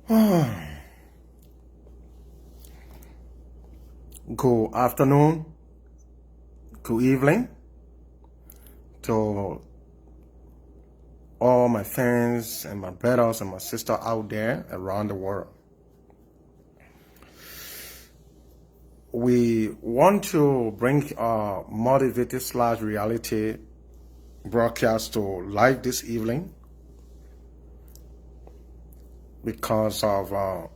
Good afternoon, good evening to all my friends and my brothers and my sisters out there around the world. We want to bring a motivated / reality broadcast to life this evening because of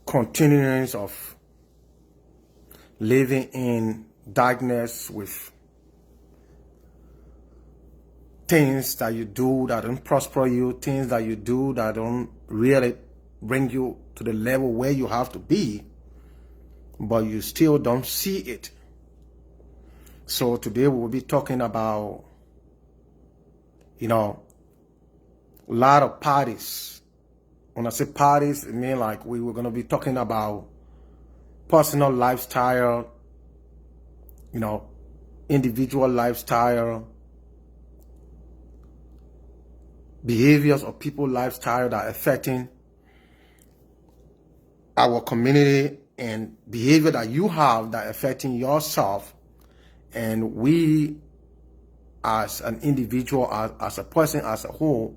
continuance of living in darkness with things that you do that don't prosper you, things that you do that don't really bring you to the level where you have to be, but you still don't see it. So today we will be talking about, a lot of parties. When I say parties, it means like we were going to be talking about personal lifestyle, individual lifestyle, behaviors of people lifestyle that are affecting our community, and behavior that you have that are affecting yourself. And we as an individual, as a person, as a whole,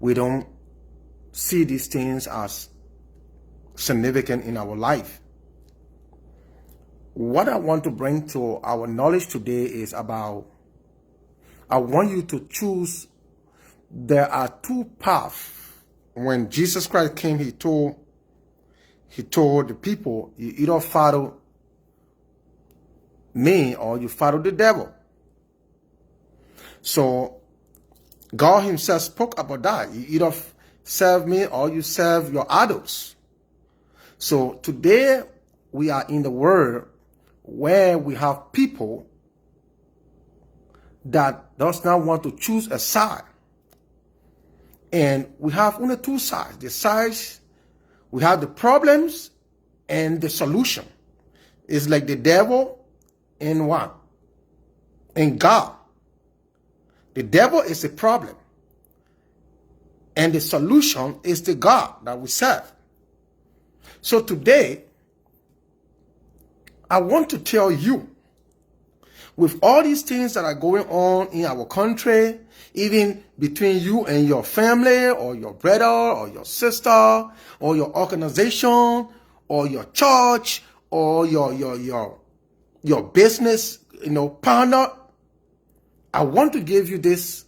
we don't see these things as significant in our life. What I want to bring to our knowledge today is about, I want you to choose, there are two paths. When Jesus Christ came, he told the people, you either follow me or you follow the devil. So God himself spoke about that. You either serve me or you serve your idols. So today we are in the world where we have people that does not want to choose a side. And we have only two sides. The sides, we have the problems and the solution. It's like the devil and what? And God. The devil is the problem. And the solution is the God that we serve. So today, I want to tell you, with all these things that are going on in our country, even between you and your family or your brother or your sister or your organization or your church or your business, partner, I want to give you this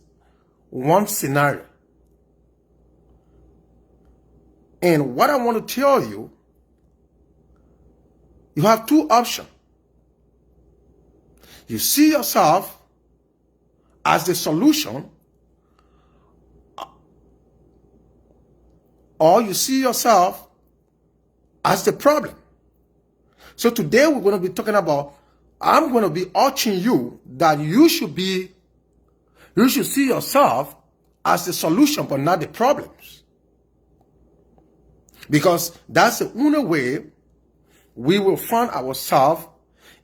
one scenario. And what I want to tell you, you have two options. You see yourself as the solution, or you see yourself as the problem. So today we're going to be talking about, I'm going to be urging you that you should see yourself as the solution, but not the problems. Because that's the only way we will find ourselves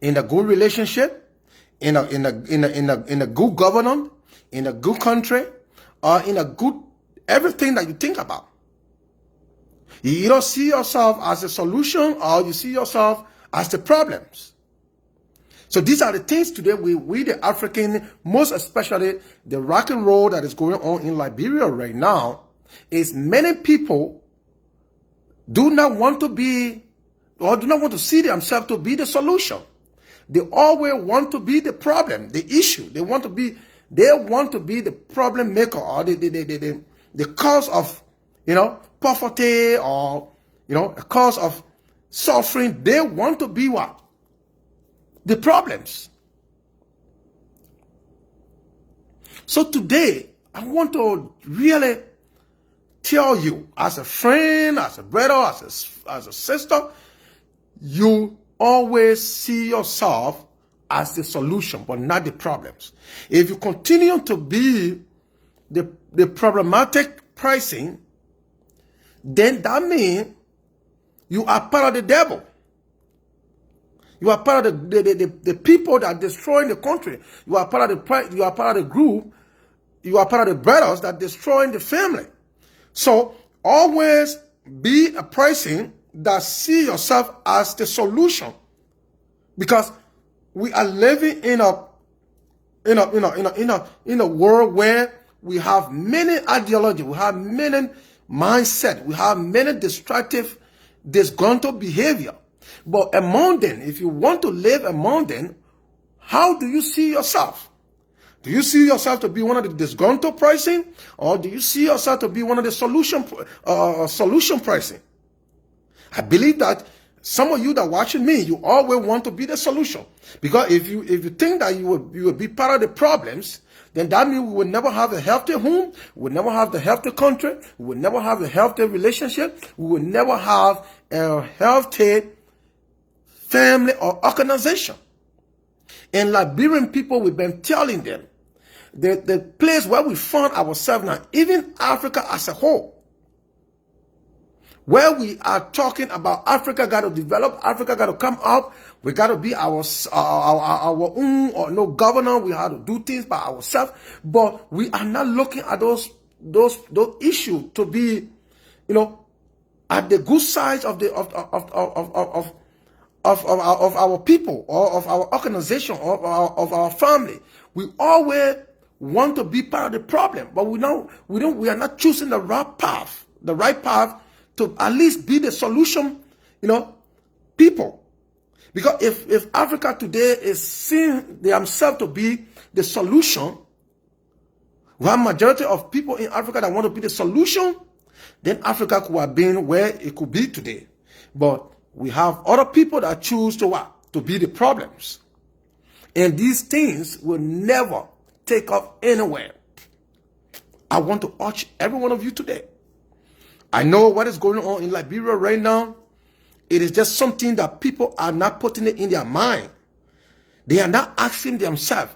in a good relationship, in a good government, in a good country, or in a good everything that you think about. You either see yourself as a solution or you see yourself as the problems. So these are the things today we the African, most especially the rock and roll that is going on in Liberia right now, is many people do not want to be, or do not want to see themselves to be the solution. They always want to be the problem, the issue. They want to be the problem maker, or the cause of, poverty, or, a cause of suffering. They want to be what? The problems. So today, I want to really tell you, as a friend, as a brother, as a sister, you always see yourself as the solution, but not the problems. If you continue to be the problematic pricing, then that means you are part of the devil. You are part of the people that are destroying the country. You are part of the group. You are part of the brothers that are destroying the family. So always be a person that see yourself as the because we are living in a world where we have many ideology, we have many mindset, we have many destructive, disgruntled behavior. But among them, if you want to live among them, how do you see yourself? Do you see yourself to be one of the disgruntled person, or do you see yourself to be one of the solution person? I believe that some of you that are watching me, you always want to be the solution. Because if you think that you will be part of the problems, then that means we will never have a healthy home, we will never have the healthy country, we will never have a healthy relationship, we will never have a healthy family or organization. And Liberian people, we've been telling them, the place where we found ourselves now, even Africa as a whole, where we are talking about Africa got to develop, Africa got to come up, we got to be our own, or no governor, we have to do things by ourselves, but we are not looking at those issues to be, at the good sides of our people, or of our organization, or of our family. We always want to be part of the problem, but we are not choosing the right path to at least be the solution, people. Because if Africa today is seeing themselves to be the solution, we have majority of people in Africa that want to be the solution, then Africa could have been where it could be today. But we have other people that choose to what? To be the problems. And these things will never take off anywhere. I want to urge every one of you today. I know what is going on in Liberia right now. It is just something that people are not putting it in their mind. They are not asking themselves,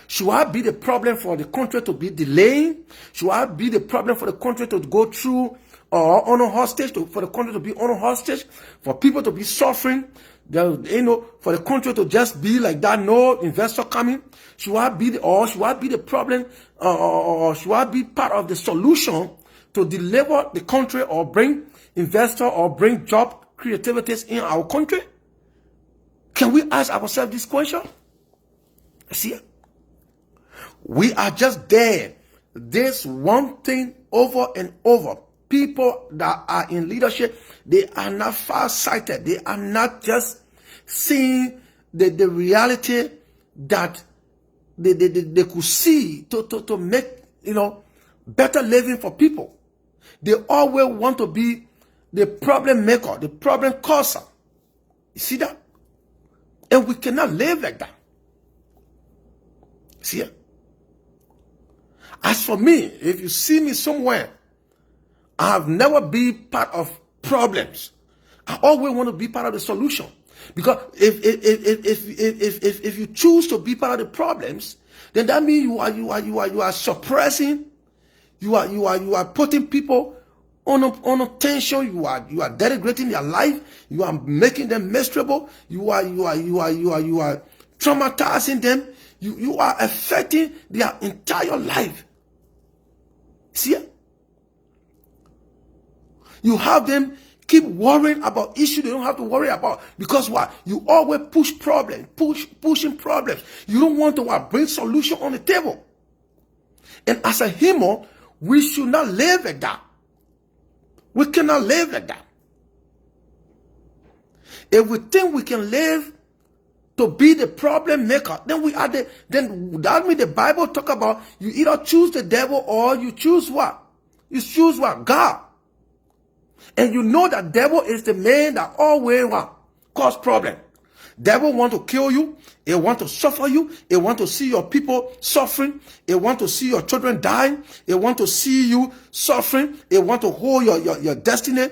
should I be the problem for the country to be delaying? Should I be the problem for the country to go through or honor hostage, for the country to be honor hostage, for people to be suffering, for the country to just be like that, no investor coming? Should I be the problem, or should I be part of the solution to deliver the country, or bring investor, or bring job creativities in our country? Can we ask ourselves this question? See, we are just there. This one thing over and over. People that are in leadership, they are not far-sighted. They are not just seeing the reality that they could see to make, better living for people. They always want to be the problem maker, the problem causer. You see that? And we cannot live like that. See it? As for me, if you see me somewhere, I have never been part of problems. I always want to be part of the solution. Because if you choose to be part of the problems, then that means you are suppressing, you are putting people on a tension, you are denigrating their life, you are making them miserable, you are traumatizing them, you are affecting their entire life. See? You have them keep worrying about issues they don't have to worry about. Because what? You always push problems, pushing problems. You don't want to bring solution on the table. And as a human, we should not live like that. We cannot live like that. If we think we can live to be the problem maker, then that means the Bible talk about you either choose the devil or you choose what? You choose what? God. And you know that devil is the man that always what? Cause problem. Devil want to kill you. It want to suffer you. It want to see your people suffering. It want to see your children dying. It want to see you suffering. It want to hold your destiny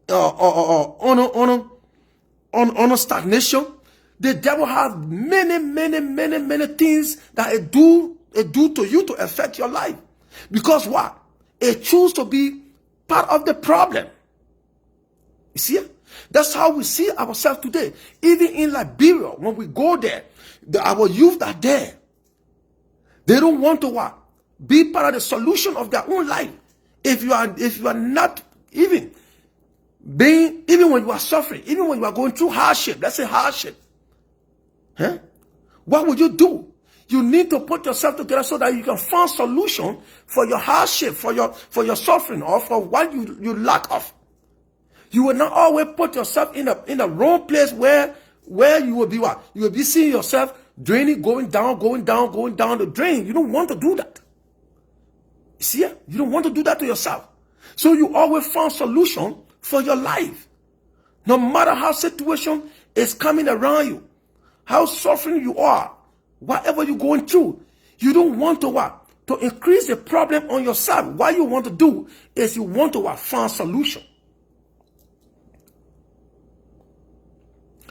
on a stagnation. The devil has many things that it do to you to affect your life. Because what? It choose to be part of the problem. You see? That's how we see ourselves today. Even in Liberia, when we go there, our youth are there. They don't want to what? Be part of the solution of their own life. If you are not even when you are suffering, even when you are going through hardship, let's say hardship, what would you do? You need to put yourself together so that you can find solution for your hardship, for your suffering, or for what you lack of. You will not always put yourself in a wrong place where you will be what? You will be seeing yourself draining, going down the drain. You don't want to do that. You see it? You don't want to do that to yourself. So you always find solution for your life. No matter how situation is coming around you, how suffering you are, whatever you're going through, you don't want to what? To increase the problem on yourself. What you want to do is you want to what? Find solution.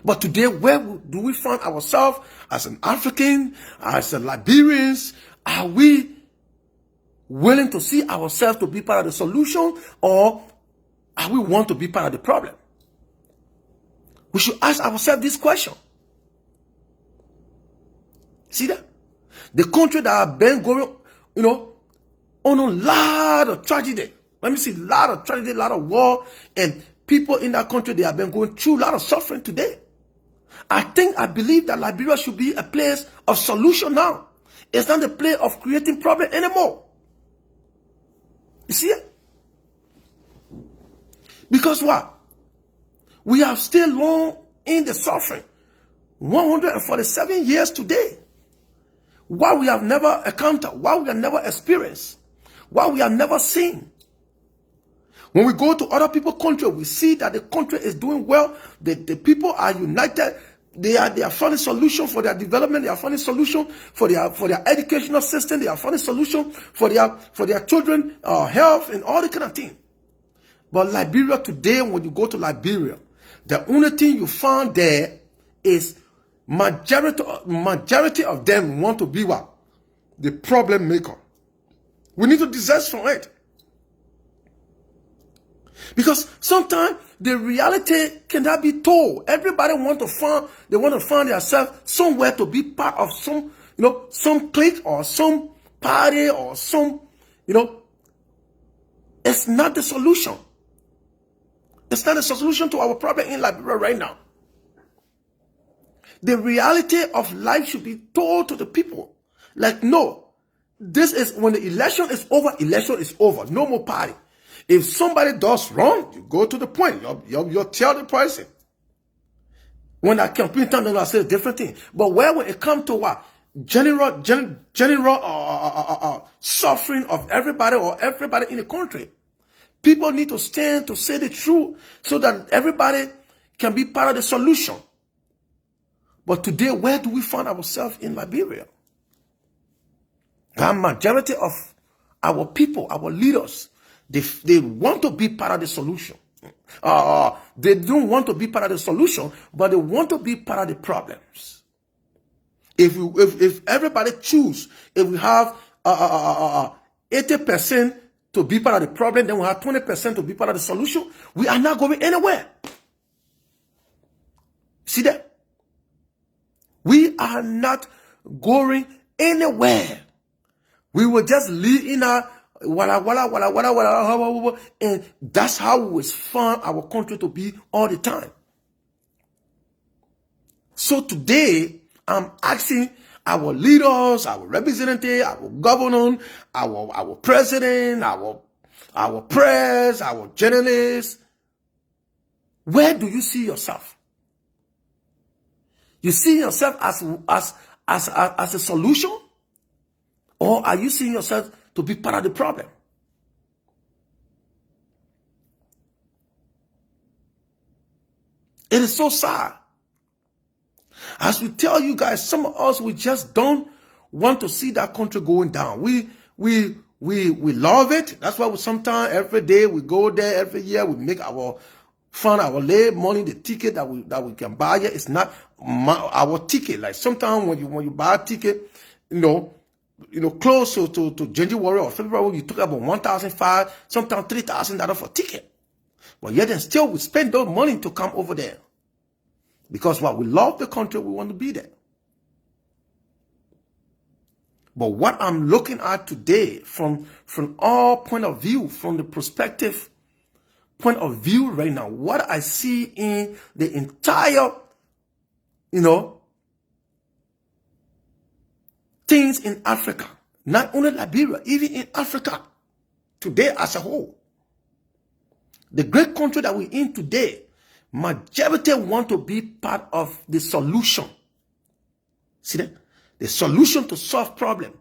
But today, where do we find ourselves as an African, as a Liberians? Are we willing to see ourselves to be part of the solution, or are we want to be part of the problem? We should ask ourselves this question. See that? The country that have been going, on a lot of tragedy. Let me see, a lot of tragedy, a lot of war, and people in that country, they have been going through a lot of suffering today. I believe that Liberia should be a place of solution now. It's not a place of creating problem anymore. You see it? Because what? We have still long in the suffering. 147 years today. What we have never encountered, what we have never experienced, what we have never seen. When we go to other people's country, we see that the country is doing well. The people are united. They are finding solution for their development. They are finding solution for their educational system. They are finding solution for their children health and all the kind of thing. But Liberia today, when you go to Liberia, the only thing you find there is majority of them want to be what? The problem maker. We need to desist from it. Because sometimes the reality cannot be told. Everybody want to find themselves somewhere to be part of some clique or some party or some, it's not the solution. It's not a solution to our problem in Liberia right now. The reality of life should be told to the people. Like, no, this is when the election is over, no more party. If somebody does wrong, you go to the point. You tell the person. When I campaign time, then I say a different thing. But when it comes to what? General suffering of everybody or everybody in the country, people need to stand to say the truth so that everybody can be part of the solution. But today, where do we find ourselves in Liberia? The majority of our people, our leaders, they want to be part of the solution. They don't want to be part of the solution, but they want to be part of the problems. If everybody choose, if we have 80% to be part of the problem, then we have 20% to be part of the solution, we are not going anywhere. See that? We are not going anywhere. We will just live in a and that's how we find our country to be all the time. So today, I'm asking our leaders, our representatives, our governor, our president, our press, our journalists, where do you see yourself? You see yourself as a solution? Or are you seeing yourself to be part of the problem? It is so sad. As we tell you guys, some of us, we just don't want to see that country going down. We love it. That's why sometimes every day we go there, every year we make find our lay money, the ticket that we can buy it. It's not our ticket. Like sometimes when you buy a ticket, close to January or February, you talk about $1,500, sometimes $3,000 for a ticket. But yet and still we spend those money to come over there. Because we love the country, we want to be there. But what I'm looking at today from all point of view, from the perspective point of view right now, what I see in the entire, things in Africa, not only Liberia, even in Africa, today as a whole, the great country that we're in today, majority want to be part of the solution. See that? The solution to solve problem.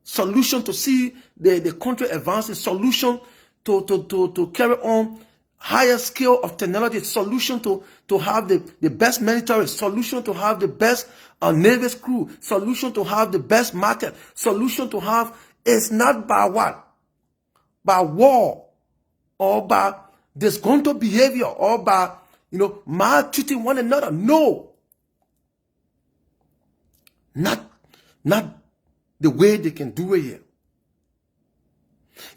Solution to see the country advance. The solution to carry on higher scale of technology. Solution to have the best military. Solution to have the best naval crew. Solution to have the best market. Solution to have, it's not by what? By war. Or by disgruntled behavior, or by, maltreating one another. No. Not the way they can do it here.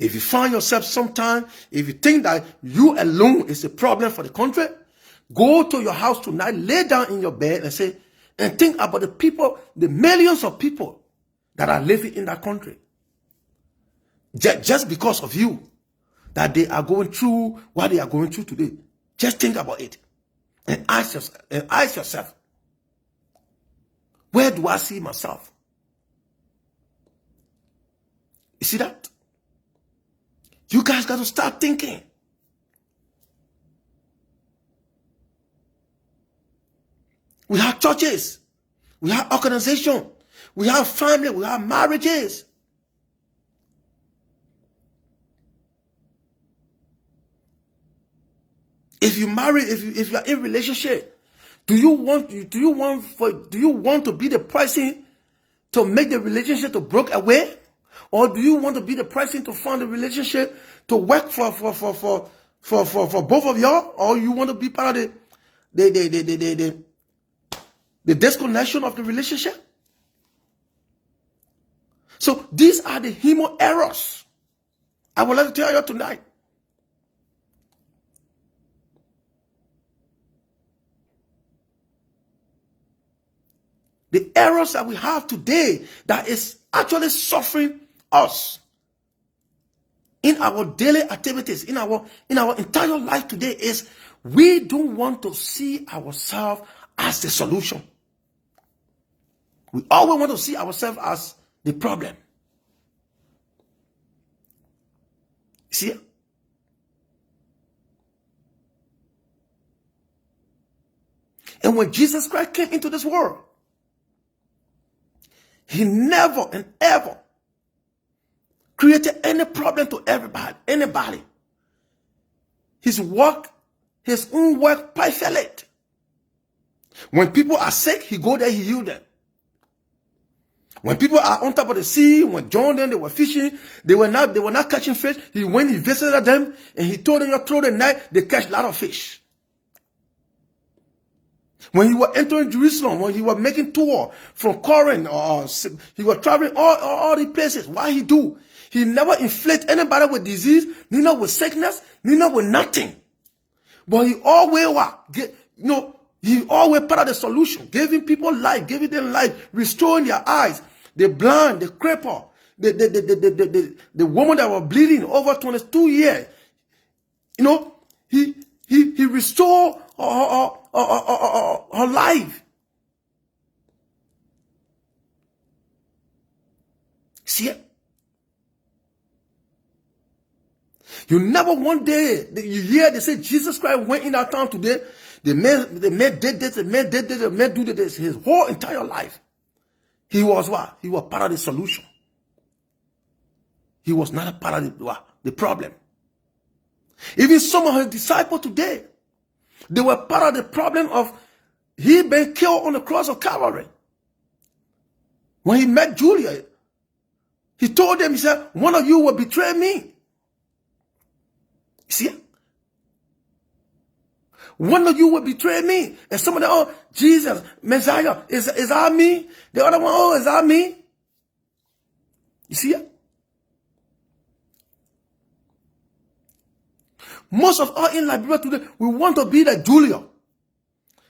If you find yourself sometime, if you think that you alone is the problem for the country, go to your house tonight, lay down in your bed and think about the people, the millions of people that are living in that country. Just because of you, that they are going through what they are going through today. Just think about it and ask yourself, where do I see myself? You see that? You guys got to start thinking. We have churches, we have organization, we have family, we have marriages. If you marry, if you are in relationship, do you want to be the person to make the relationship to break away, or do you want to be the person to find the relationship to work for both of y'all, or you want to be part of the disconnection of the relationship? So these are the human errors I would like to tell you tonight. The errors that we have today that is actually suffering us in our daily activities, in our entire life today, is we don't want to see ourselves as the solution. We always want to see ourselves as the problem. See? And when Jesus Christ came into this world, he never and ever created any problem to anybody. His own work perfectly. When people are sick, he go there, he heal them. When people are on top of the sea, when John and they were fishing, they were not catching fish. He went, he visited them, and he told them through the night they catch a lot of fish. When he was entering Jerusalem, when he was making tour from Corinth, he was traveling all the places. Why he do? He never inflict anybody with disease, neither with sickness, neither with nothing. But he always he always part of the solution, giving people life, giving them life, restoring their eyes, the blind, the cripple, the woman that was bleeding over 22 years. He restored her life. See it? You never one day you hear they say Jesus Christ went in our town today. The man did this, the man did this, the man do this. His whole entire life, he was what? He was part of the solution. He was not a part of the problem. Even some of his disciples today, they were part of the problem of he being killed on the cross of Calvary. When he met Julia, he told them, he said, one of you will betray me. See? One of you will betray me. And some of them, oh, Jesus, Messiah, is that me? The other one, oh, is that me? You see it? Most of us in Liberia today, we want to be like Julia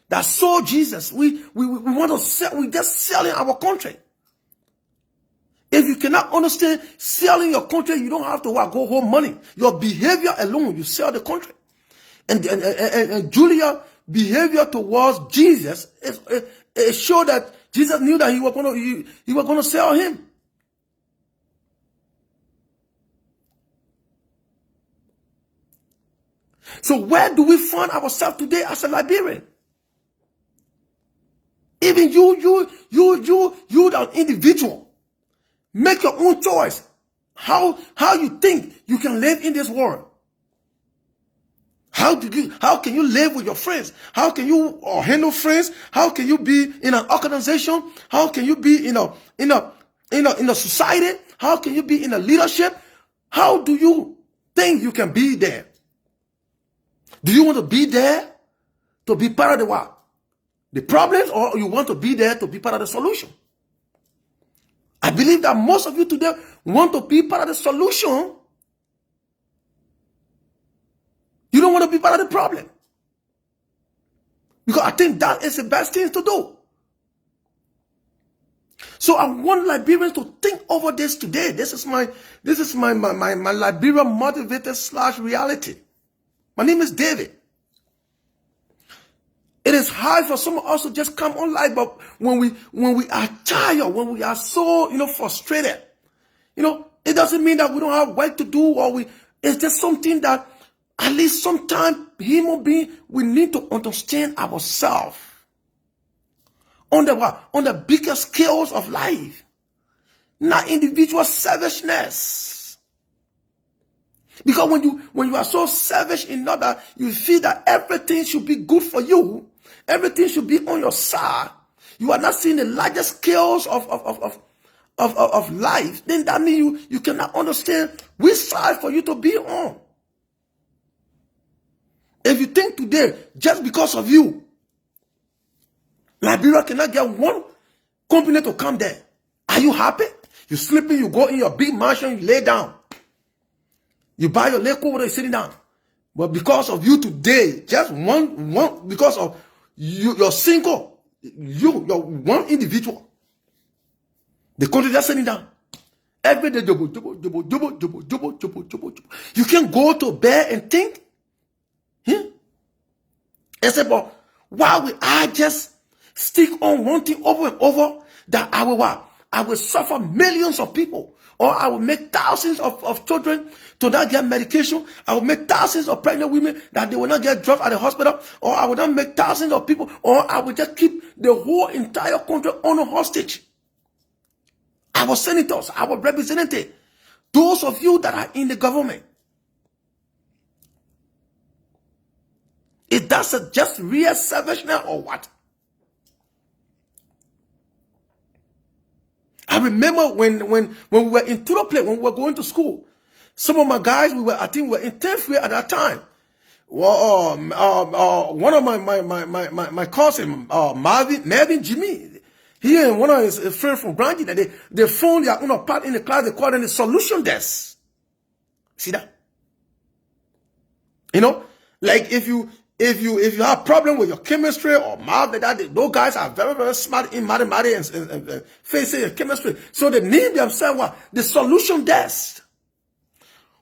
that saw Jesus. We want to sell, we just selling our country. If you cannot understand selling your country, you don't have to go hold money. Your behavior alone, you sell the country. And Julia's behavior towards Jesus, it showed that Jesus knew that he was going to sell him. So where do we find ourselves today as a Liberian? Even you, the individual, make your own choice. How you think you can live in this world? How can you live with your friends? How can you handle friends? How can you be in an organization? How can you be in a society? How can you be in a leadership? How do you think you can be there? Do you want to be there to be part of the what? The problems, or you want to be there to be part of the solution? I believe that most of you today want to be part of the solution. You don't want to be part of the problem. Because I think that is the best thing to do. So I want Liberians to think over this today. This is my Liberian motivated / reality. My name is David. It is hard for some of us to just come online, but when we are tired, when we are so frustrated, it doesn't mean that we don't have work to do, or it's just something that at least sometimes human being we need to understand ourselves on the bigger scales of life, not individual selfishness. Because when you are so selfish in order, you feel that everything should be good for you, everything should be on your side, you are not seeing the larger scales of life, then that means you cannot understand which side for you to be on. If you think today, just because of you, Liberia cannot get one company to come there, are you happy? You're sleeping, you go in your big mansion, you lay down. You buy your leg over there, sitting down. But because of you today, just one because of you're single, you're one individual. The country just sitting down. Every day, you can go to bed and think. Except, but why I just stick on one thing over and over, that I will suffer millions of people, or I will make thousands of children to not get medication. I will make thousands of pregnant women that they will not get drugs at the hospital, or I will not make thousands of people, or I will just keep the whole entire country on a hostage. Our senators, our representatives, those of you that are in the government, is that just real selfishness or what? I remember when we were in Turople, when we were going to school, some of my guys, I think we were in 10th grade at that time. Well, one of my cousin, Marvin Jimmy, he and one of his friends from Brandy, they phoned their own part in the class, they called it the solution desk. See that? Like if you have a problem with your chemistry or math, those guys are very, very smart in mathematics and physics and chemistry. So they name themselves what? The solution desk.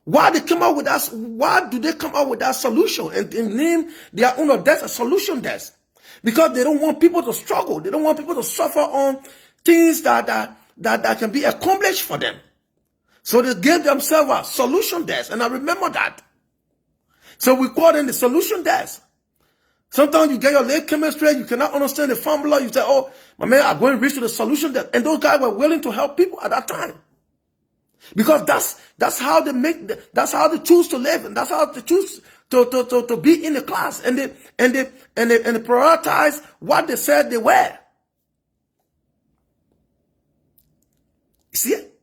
Why they come out with that? Why do they come out with that solution and name their own desk a solution desk? Because they don't want people to struggle. They don't want people to suffer on things that can be accomplished for them. So they gave themselves a solution desk, and I remember that. So we call them the solution desk. Sometimes you get your late chemistry, you cannot understand the formula. You say, "Oh, my man, I'm going to reach to the solution desk," and those guys were willing to help people at that time, because that's how they choose to live, and that's how they choose to be in the class, and they prioritize what they said they were. You see it?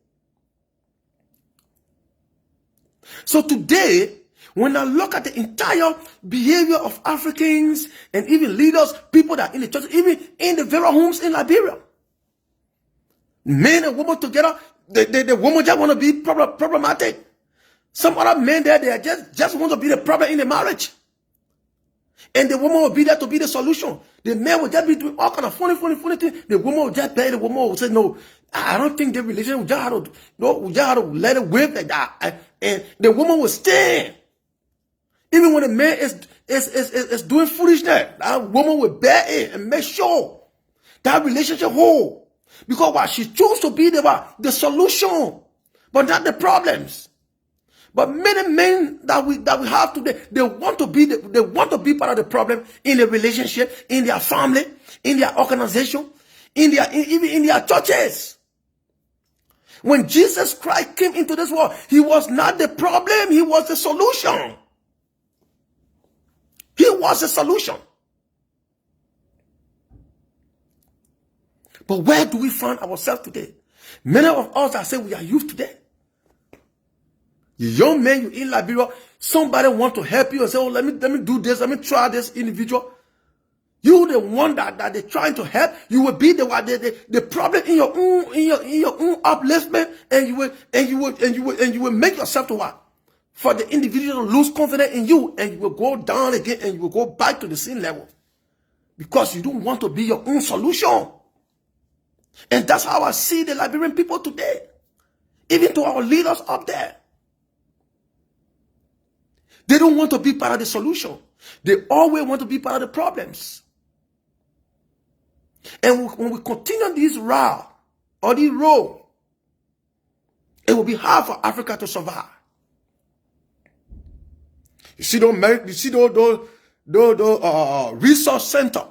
So today, when I look at the entire behavior of Africans and even leaders, people that are in the church, even in the very homes in Liberia, men and women together, the woman just want to be problematic. Some other men there, they just want to be the problem in the marriage. And the woman will be there to be the solution. The man will just be doing all kind of funny things. The woman will just pay. The woman will say, "No, I don't think the relationship, we just had to, no, we just had to let it whip like that. And the woman will stand. Even when the man is doing foolishness, that woman will bear it and make sure that relationship whole. Because what? She chose to be the solution, but not the problems. But many men that we have today, they want to be part of the problem in the relationship, in their family, in their organization, even in their churches. When Jesus Christ came into this world, he was not the problem, he was the solution. He was the solution. But where do we find ourselves today? Many of us that say we are youth today. You young men, you in Liberia, somebody want to help you and say, oh, let me do this, let me try this individual. You the one that they're trying to help, you will be the problem in your own upliftment, and you will make yourself to what? For the individual to lose confidence in you, and you will go down again, and you will go back to the same level. Because you don't want to be your own solution. And that's how I see the Liberian people today. Even to our leaders up there. They don't want to be part of the solution. They always want to be part of the problems. And when we continue this route, or this road, it will be hard for Africa to survive. You see those resource center.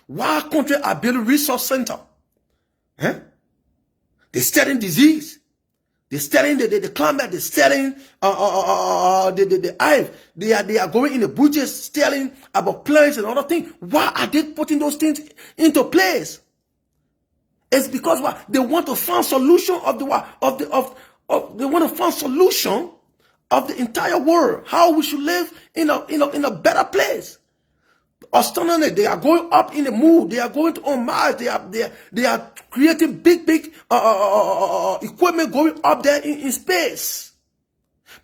Why countries are building resource center? Huh? They're studying disease. They're studying the climate. They're studying the hive. They are going in the bushes studying about plants and other things. Why are they putting those things into place? It's because what? They want to find solution they want to find solution of the entire world. How we should live in a better place. Astronomically, they are going up in the moon. They are going on Mars. They are creating big equipment going up there in space.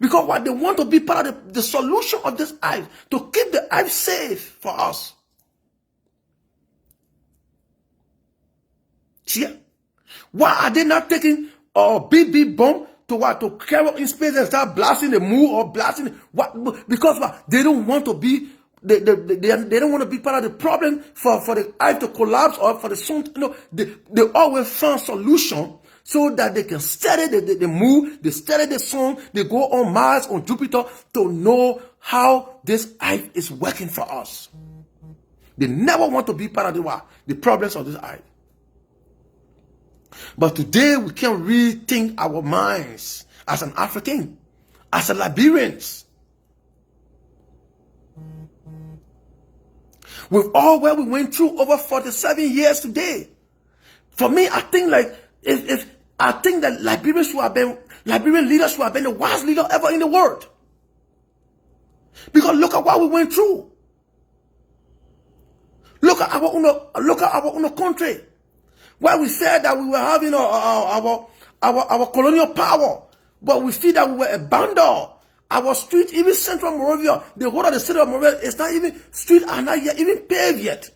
Because what they want to be part of the solution of this hive, to keep the hive safe for us. Yeah. Why are they not taking a big bomb to what? To carry in space and start blasting the moon or blasting what? Because what? They don't want to be. They don't want to be part of the problem for the hive to collapse or for the sun. No, they always find solution so that they can study the moon, they study the sun, they go on Mars, on Jupiter to know how this hive is working for us. They never want to be part of the problems of this hive. But today we can rethink our minds as an African, as a Liberians. With all what we went through over 47 years today. For me, I think I think that Liberian leaders should have been the worst leader ever in the world. Because look at what we went through. Look at our own country. Where we said that we were having our colonial power, but we see that we were abandoned. Our street, even Central Monrovia, the whole of the city of Monrovia, is not even, streets are not yet even paved yet.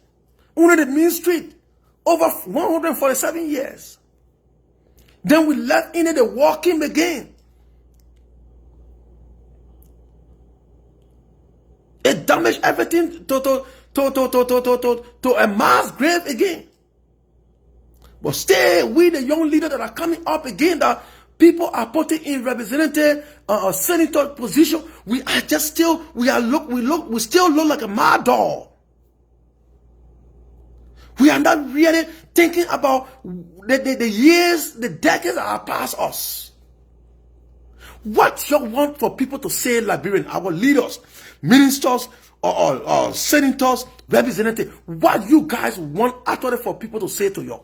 Only the main street, over 147 years. Then we left in it, the walking again. It damaged everything to a mass grave again. But still, we the young leaders that are coming up again, that people are putting in representative senator position. We still look like a mad dog. We are not really thinking about the years, the decades that have passed us. What you want for people to say, Liberian, our leaders, ministers, or senators, representatives, what you guys want actually for people to say to you?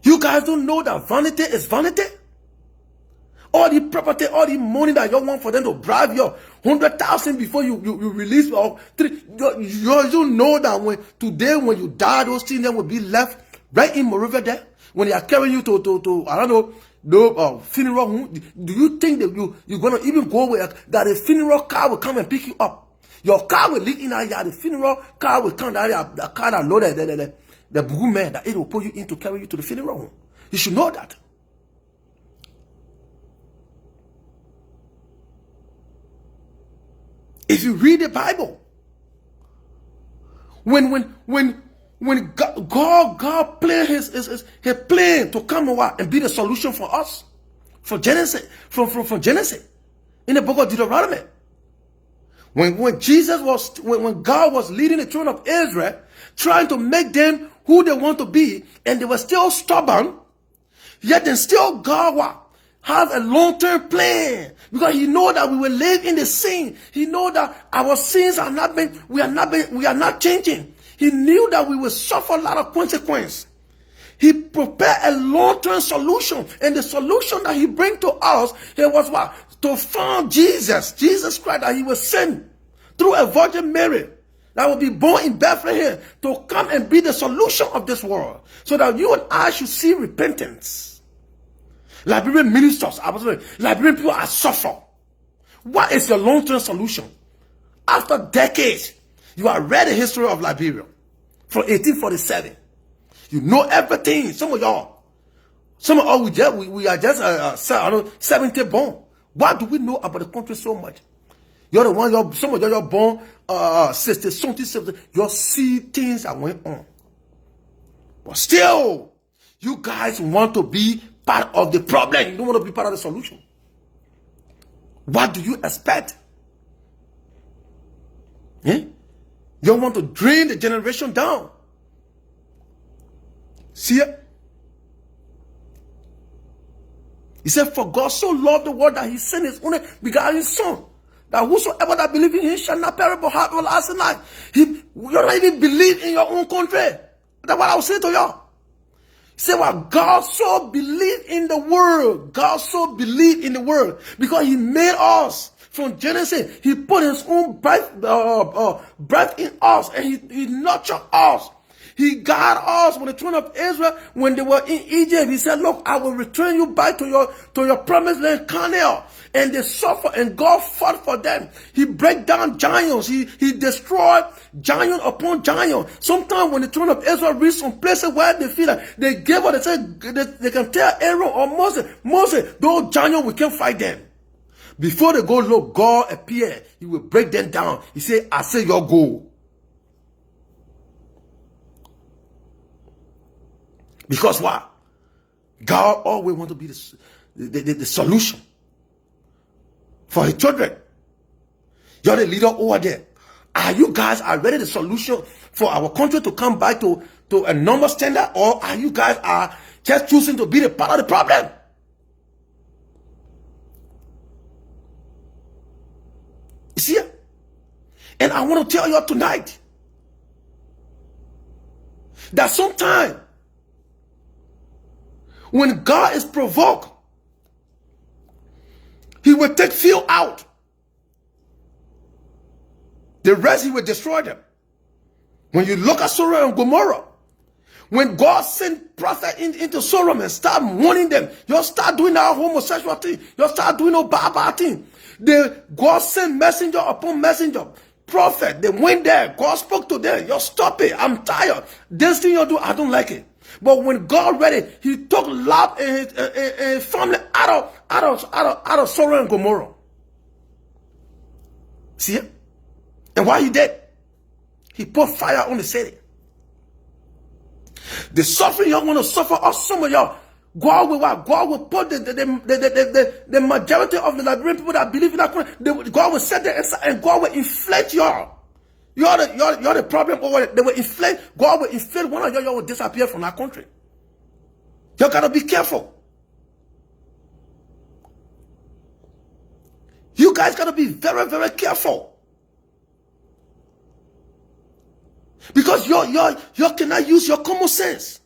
You guys don't know that vanity is vanity? All the property, all the money that you want for them to bribe you, 100,000 before you release, or 3, you know that when you die, those things then will be left right in Monrovia there. When they are carrying you to I don't know, funeral home, do you think that you're gonna even go where that a funeral car will come and pick you up? Your car will leave in our yard, the funeral car will come down there, the car that loaded there. the woman that it will put you in to carry you to the funeral home. You should know that. If you read the Bible, when God planned his plan to come and be the solution for us, for Genesis, from Genesis, in the book of Deuteronomy. When Jesus was, when God was leading the children of Israel, trying to make them who they want to be, and they were still stubborn, yet then still God has a long-term plan, because he know that we will live in the sin. He know that our sins we are not changing. He knew that we will suffer a lot of consequence. He prepared a long-term solution, and the solution that he bring to us, it was what? To find Jesus Christ, that he was sent through a Virgin Mary that will be born in Bethlehem to come and be the solution of this world, so that you and I should see repentance. Liberian ministers, Liberian people are suffering. What is your long-term solution? After decades, you have read the history of Liberia from 1847. You know everything. Some of y'all, we are just 70 born. What do we know about the country so much? You're the one, some of y'all born 60, 70. You see things that went on. But still, you guys want to be part of the problem. You don't want to be part of the solution. What do you expect? You want to drain the generation down. See it? He said, for God so loved the world that he sent his only begotten son, that whosoever that believe in him shall not perish but have everlasting life. You don't even believe in your own country. That's what I was saying to y'all. He said, well, God so believed in the world. God so believed in the world because he made us. From Genesis, he put his own breath in us, and he nurtured us. He guided us when the children of Israel, when they were in Egypt. He said, look, I will return you back to your promised land, Canaan. And they suffered, and God fought for them. He break down giants. He destroyed giant upon giant. Sometimes when the children of Israel reach some places where they feel like they gave up, they said they can tell Aaron or Moses, those giants, we can't fight them. Before they go low, God appeared. He will break them down. He said, I say your goal. Because what? God always wants to be the solution for his children. You're the leader over there. Are you guys already the solution for our country to come back to a normal standard? Or are you guys are just choosing to be the part of the problem? You see? And I want to tell you tonight that sometimes when God is provoked, he will take few out. The rest he will destroy them. When you look at Sodom and Gomorrah, when God sent prophet into Sodom and start warning them, you'll start doing that homosexual thing. You'll start doing no bad thing. God sent messenger upon messenger. Prophet, they went there. God spoke to them. You stop it. I'm tired. This thing you do, I don't like it. But when God read it, he took Lot and his family out of Sodom and Gomorrah. See it? And why he did? He put fire on the city. The suffering y'all want to suffer, or some of y'all, God will put the majority of the Liberian people that believe in that, God will set there and God will inflate y'all. You're the problem over it. They will inflate. God will inflate one of y'all will disappear from that country. You gotta be careful. You guys gotta be very, very careful. Because you cannot use your common sense.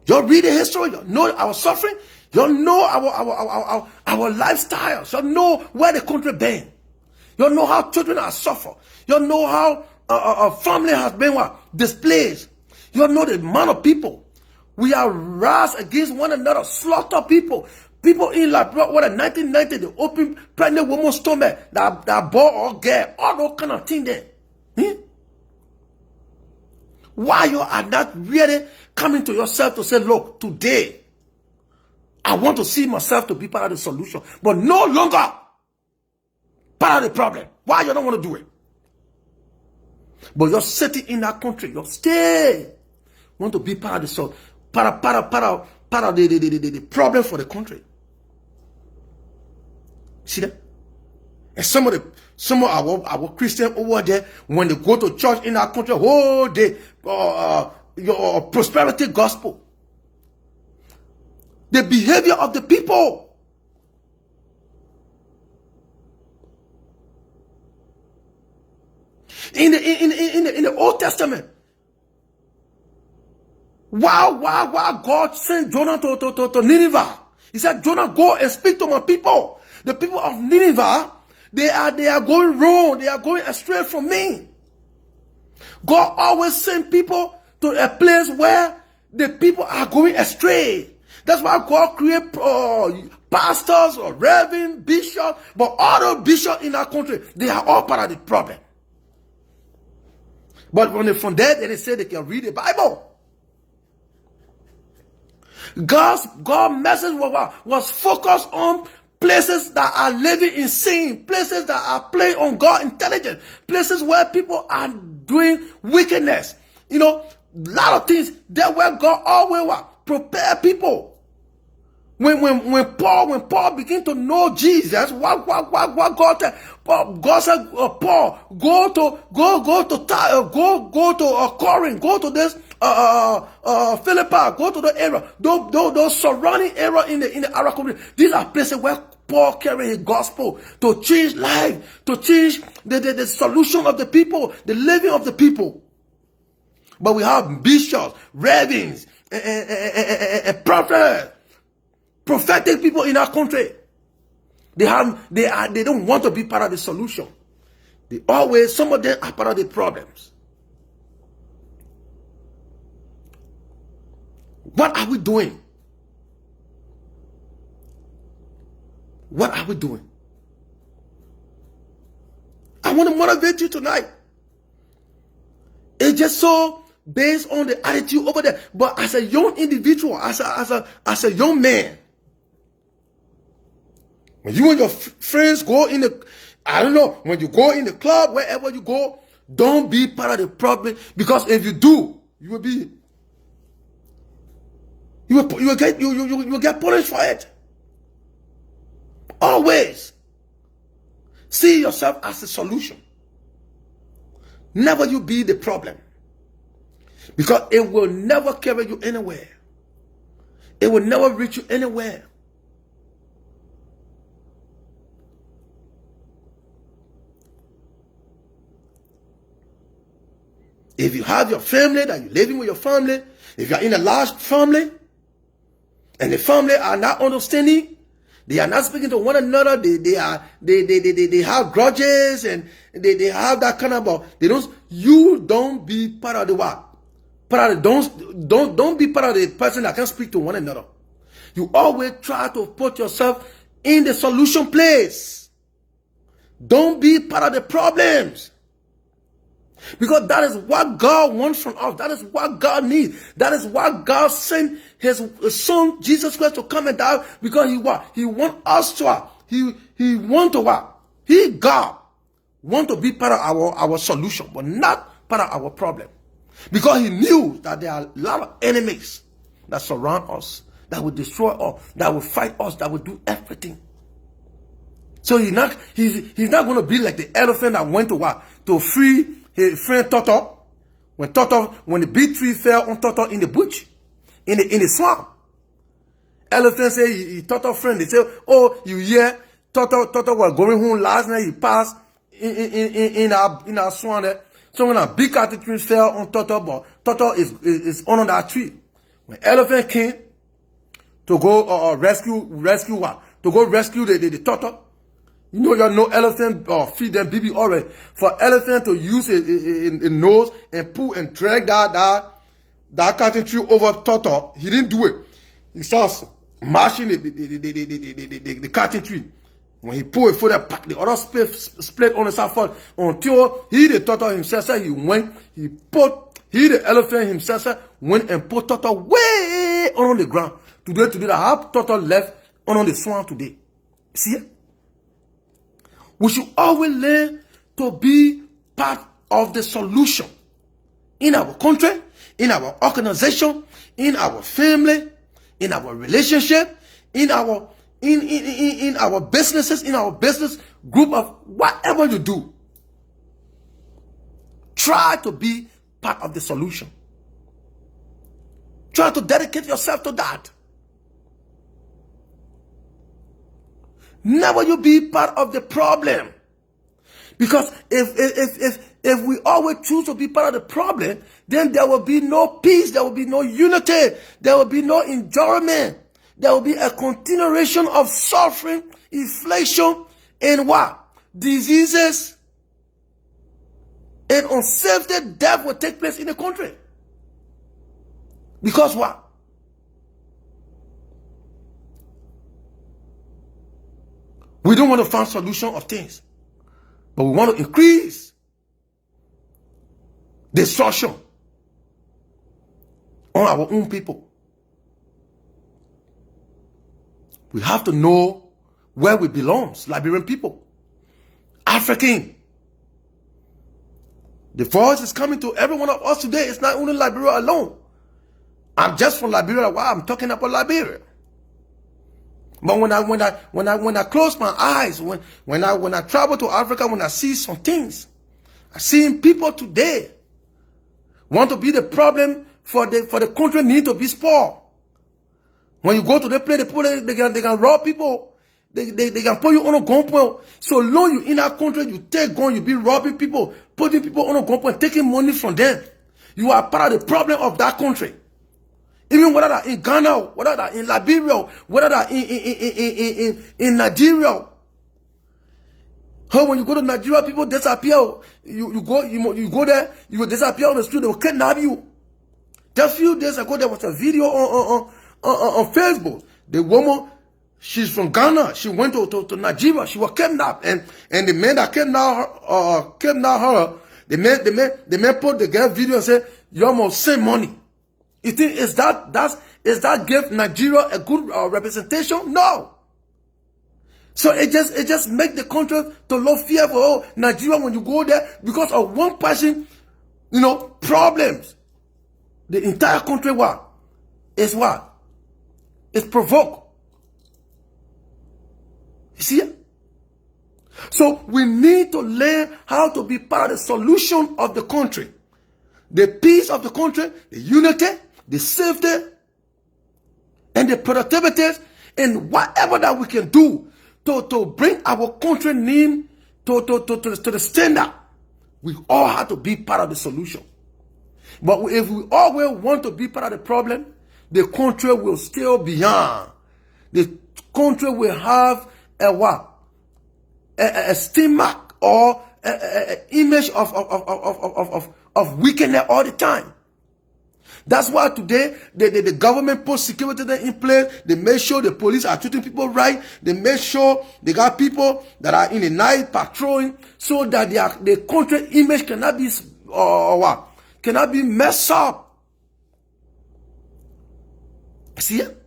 You read the history, you know our suffering, you know our lifestyles, you know where the country been. You know how children are suffer. You know how a family has been displaced. You know the amount of people. We are rise against one another, slaughter people. People in Liberia, what in 1990, the open pregnant woman's stomach that bore or get all those kind of things there. Hmm? Why you are not really coming to yourself to say, look, today, I want to see myself to be part of the solution, but no longer part of the problem. Why you don't want to do it? But you're sitting in that country, you stay. Want to be part of the solution, part of the problem for the country. See that? And some of our Christians over there, when they go to church in our country, oh, they your prosperity gospel. The behavior of the people. In the Old Testament, why God sent Jonah to Nineveh? He said, Jonah, go and speak to my people. The people of Nineveh, they are going wrong. They are going astray from me. God always sends people to a place where the people are going astray. That's why God create pastors or reverend, bishops, but all the bishops in our country, they are all part of the problem. But when they from there, they say they can read the Bible. God's message was focused on places that are living in sin, places that are playing on God's intelligence, places where people are doing wickedness. You know, a lot of things that where God always prepare people. When Paul began to know Jesus, what God said? God said, Paul, go to Corinth, go to this Philippi, go to the area, those surrounding area in the Arab community. These are places where Paul carried his gospel to change life, to change the solution of the people, the living of the people. But we have bishops, rabbins, prophets, prophetic people in our country. They don't want to be part of the solution. Some of them are part of the problems. What are we doing? What are we doing? I want to motivate you tonight. It's just so based on the attitude over there. But as a young individual, as a young man, when you and your friends go in when you go in the club, wherever you go, don't be part of the problem, because if you do, you will get punished for it. Always see yourself as a solution. Never you be the problem, because it will never carry you anywhere. It will never reach you anywhere. If you have your family, that you're living with your family, if you're in a large family, and the family are not understanding, they are not speaking to one another, they have grudges, and they have that kind of, you don't be part of the what? Don't be part of the person that can speak to one another. You always try to put yourself in the solution place. Don't be part of the problems. Because that is what God wants from us. That is what God needs. That is what God sent his son Jesus Christ to come and die. Because he wants us to God want to be part of our solution, but not part of our problem. Because he knew that there are a lot of enemies that surround us, that will destroy us, that will fight us, that will do everything. So he's not going to be like the elephant that went to free his friend Toto, when the big tree fell on Toto in the bush, in the swamp. Elephant say he Toto friend. They say, oh, you hear Toto was going home last night. He passed in our swamp there. So when a big cotton tree fell on Toto, but Toto is under that tree. When elephant came to go rescue what? To go rescue the Toto. You know elephant feed them baby already. For elephant to use a nose and pull and drag that cotton tree over Toto, he didn't do it. He starts mashing the cotton tree. When he pulled a foot, the other split on the side foot until he the turtle himself said he went, the elephant himself said, went and put turtle way on the ground. Today, I have turtle left on the swamp today. See it? We should always learn to be part of the solution in our country, in our organization, in our family, in our relationship, in our businesses, in our business group of whatever you do. Try to be part of the solution. Try to dedicate yourself to that. Never you be part of the problem. Because if we always choose to be part of the problem, then there will be no peace, there will be no unity, there will be no enjoyment. There will be a continuation of suffering, inflation, and what? Diseases. And unsafety, death will take place in the country. Because what? We don't want to find solution of things, but we want to increase destruction on our own people. We have to know where we belong, Liberian people, African. The voice is coming to every one of us today. It's not only Liberia alone. I'm just from Liberia. Why I'm talking about Liberia. But when I close my eyes, when I travel to Africa, when I see some things, I see people today want to be the problem for the country need to be spoiled. When you go to the place, they can rob people. They can put you on a gunpoint. So long you in that country, you take gun, you be robbing people, putting people on a gunpoint, taking money from them. You are part of the problem of that country. Even whether they're in Ghana, whether they're in Liberia, whether they're in Nigeria. When you go to Nigeria, people disappear. You go there, you will disappear on the street, they will kidnap you. Just a few days ago, there was a video on Facebook. The woman, she's from Ghana. She went to Nigeria. She was kidnapped, and the man that kidnapped her, the man put the girl video and said, "You almost send money." You think is that give Nigeria a good representation? No. So it just make the country to look fearful. Oh, Nigeria, when you go there, because of one person, problems, the entire country is provoked. You see it? So we need to learn how to be part of the solution of the country. The peace of the country, the unity, the safety, and the productivity, and whatever that we can do to bring our country name to the standard. We all have to be part of the solution. But if we always want to be part of the problem, the country will still be behind. The country will have a stigma or an image of weakness all the time. That's why today the government put security in place. They make sure the police are treating people right. They make sure they got people that are in the night patrolling, so that the country image cannot be messed up. See it?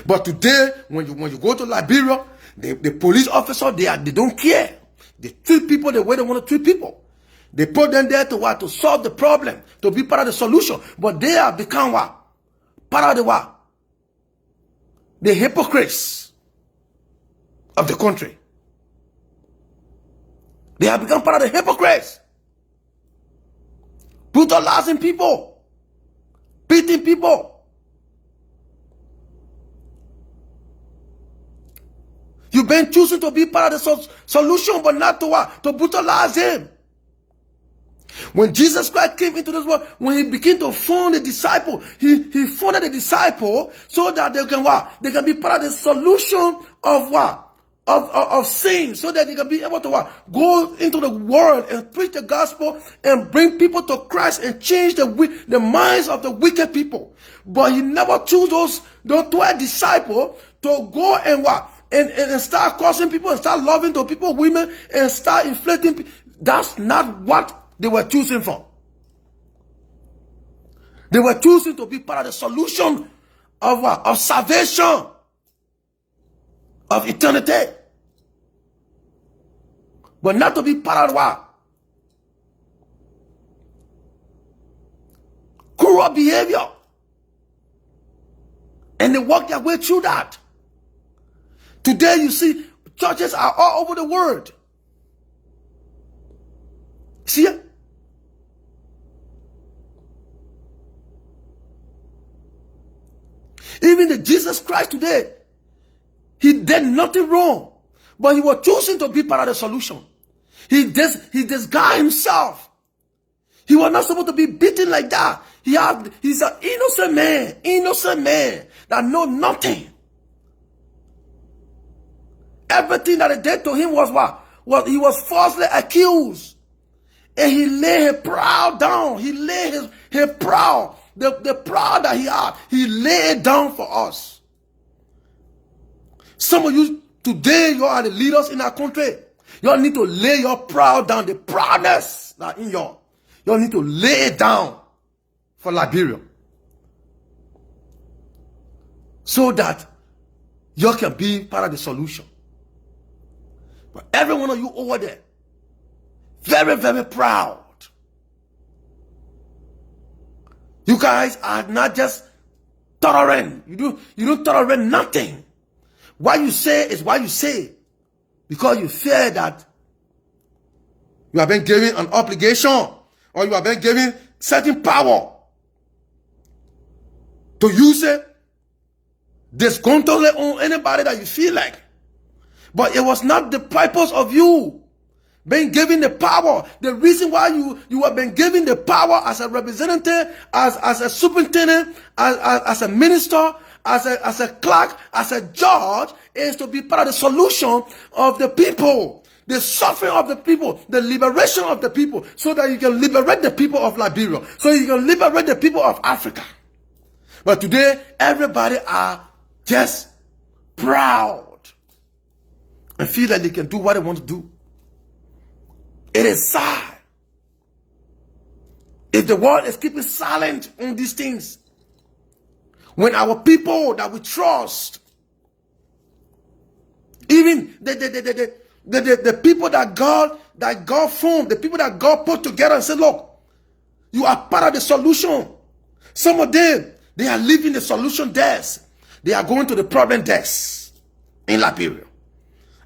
But today, when you go to Liberia, the police officer they don't care. They treat people the way they want to treat people. They put them there to solve the problem, to be part of the solution. But they have become part of the hypocrites of the country. They have become part of the hypocrites. Brutalizing people. Beating people. You've been choosing to be part of the solution, but not to brutalize him. When Jesus Christ came into this world, when he began to form the disciple, he founded the disciple so that they can be part of the solution of sin, so that they can be able to go into the world and preach the gospel and bring people to Christ and change the minds of the wicked people. But he never chose those 12 disciples to go and and start causing people and start loving to people, women, and start inflating people. That's not what they were choosing for. They were choosing to be part of the solution of what? Of salvation, of eternity. But not to be part of what? Cruel behavior. And they walk their way through that. Today you see churches are all over the world. See it? Even the Jesus Christ today, he did nothing wrong, but he was choosing to be part of the solution. He disguised himself. He was not supposed to be beaten like that. He's an innocent man that know nothing. Everything that they did to him was what? He was falsely accused. And he lay his proud down. He lay his proud, the proud that he had, he laid down for us. Some of you today, you are the leaders in our country. You all need to lay your proud down, the proudness that in you. You all need to lay it down for Liberia, so that you can be part of the solution. But every one of you over there, very, very proud. You guys are not just tolerant. You don't tolerate nothing. What you say is what you say, because you fear that you have been given an obligation, or you have been given certain power to use it discontently on anybody that you feel like. But it was not the purpose of you being given the power. The reason why you have been given the power as a representative, as a superintendent, as a minister, as a clerk, as a judge, is to be part of the solution of the people, the suffering of the people, the liberation of the people, so that you can liberate the people of Liberia, so you can liberate the people of Africa. But today, everybody are just proud and feel that they can do what they want to do. It is sad if the world is keeping silent on these things, when our people that we trust, even the people that God formed, the people that God put together and said, look, you are part of the solution. Some of them, they are leaving the solution desk. They are going to the problem desk in Liberia.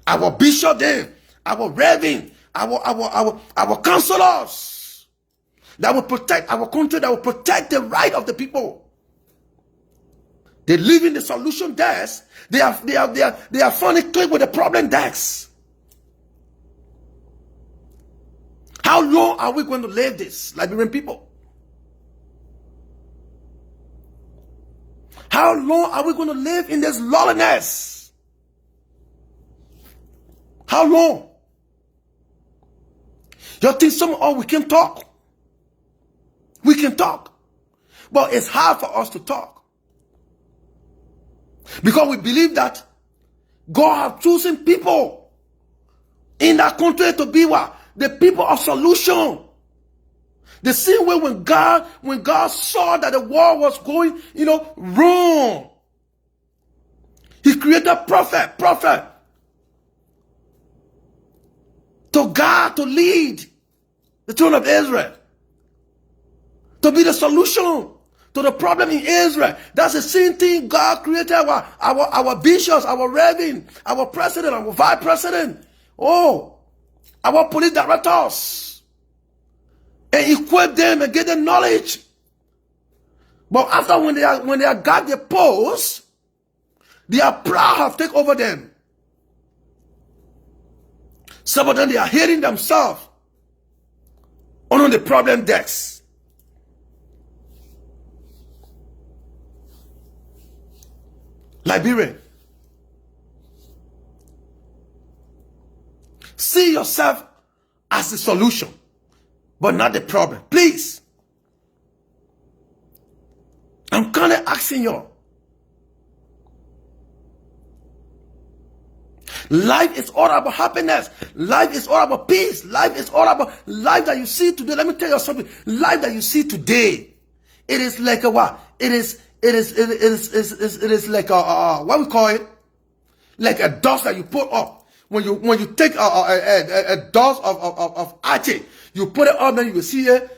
Our bishop there, our reverend, our counselors that will protect our country, that will protect the right of the people. They live in the solution desk. They are funny click with the problem desk. How long are we going to live this, Liberian people? How long are we going to live in this lawlessness? How long? You think we can talk? We can talk. But it's hard for us to talk, because we believe that God has chosen people in that country to be what? The people of solution. The same way when God saw that the world was going, wrong, he created prophet to God to lead the children of Israel, to be the solution to the problem in Israel. That's the same thing God created our bishops, our reverend, our president, our vice president, our police directors, and equip them and get them knowledge. But after when they are got the post, their pride have taken over them. Some of them, they are hating themselves on the problem decks. Liberia, see yourself as the solution, but not the problem. Please. I'm kind of asking you. Life is all about happiness. Life is all about peace. Life is all about life that you see today. Let me tell you something. Life that you see today, it is like a what? It is like a what we call it? Like a dust that you put up. When you take a dust of ache, you put it up, then you will see it.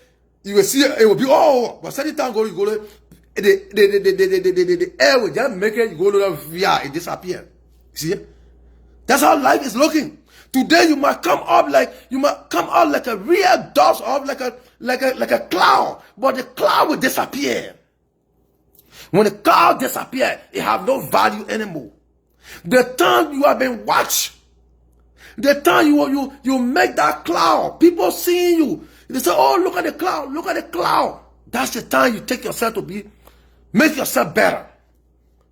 You will see it. It will be but certain time you go the air will just make it. You go to it disappear. See, that's how life is looking. Today you might come up like a real dust of like a cloud, but the cloud will disappear. When the cloud disappears, it have no value anymore. The time you have been watched, the time you make that cloud, people seeing you, they say, "Oh, look at the cloud, look at the cloud." That's the time you take yourself to make yourself better.